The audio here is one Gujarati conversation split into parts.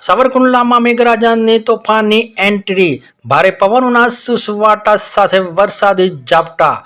સાવરકુંડલામાં મેઘરાજાની તોફાની એન્ટ્રી, ભારે પવનોના સુસવાટા સાથે વરસાદી ઝાપટા।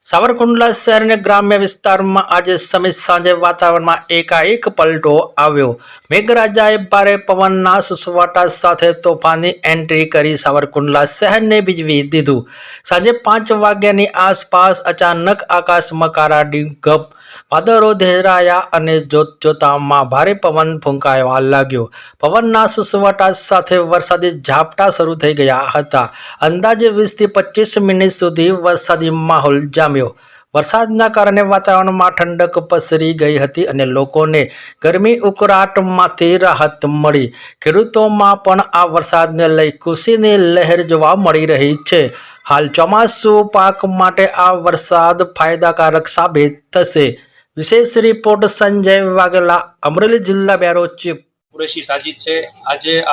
સાવરકુંડલા શહેરના ગ્રામ્ય વિસ્તારમાં આજે સમી સાંજે વાતાવરણમાં એકાએક પલટો આવ્યો। મેઘરાજાએ ભારે પવનના સુસવાટા સાથે તોફાની એન્ટ્રી કરી સાવરકુંડલા શહેરને ભીંજવી દીધું। સાંજે 5 વાગ્યાની આસપાસ અચાનક આકાશમાં કાળા ડિંગપ વાદળો ઘેરાયા અને જોતજોતામાં ભારે પવન ફૂંકાવા લાગ્યો। પવનના સુસવાટા સાથે વરસાદી ઝાપટા શરૂ થઈ ગયા હતા। અંદાજે 20 થી 25 મિનિટ સુધી વરસાદી માહોલ જામ્યો। વરસાદના કારણે વાતાવરણમાં ઠંડક પસરી ગઈ હતી અને લોકોને ગરમી ઉકળાટમાંથી રાહત મળી। ખેડૂતોમાં પણ આ વરસાદને લઈ ખુશીની લહેર જોવા મળી રહી છે। હાલ ચોમાસુ પાક માટે આ વરસાદ ફાયદાકારક સાબિત થશે। વિશેષ રિપોર્ટ સંજય વાઘેલા, અમરેલી જિલ્લા બ્યુરો ચીફ। કુરેશી સાજિદ છે।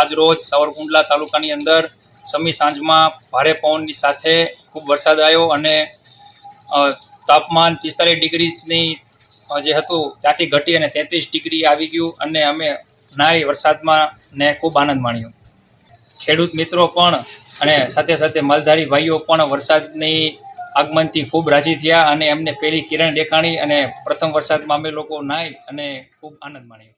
આજ રોજ સાવરકુંડલા તાલુકાની અંદર સમી સાંજમાં ભારે પવનની સાથે ખૂબ વરસાદ આવ્યો અને તાપમાન 45 ડિગ્રીની જે હતું ત્યાંથી ઘટી અને 33 ડિગ્રી આવી ગયું અને અમે નાઈ વરસાદમાં ને ખૂબ આનંદ માણ્યો। ખેડૂત મિત્રો પણ અને સાથે સાથે માલધારી ભાઈઓ પણ વરસાદની આગમનથી ખૂબ રાજી થયા અને એમને પહેલી કિરણ દેખાણી અને પ્રથમ વરસાદમાં અમે લોકો નાઈ અને ખૂબ આનંદ માણ્યો।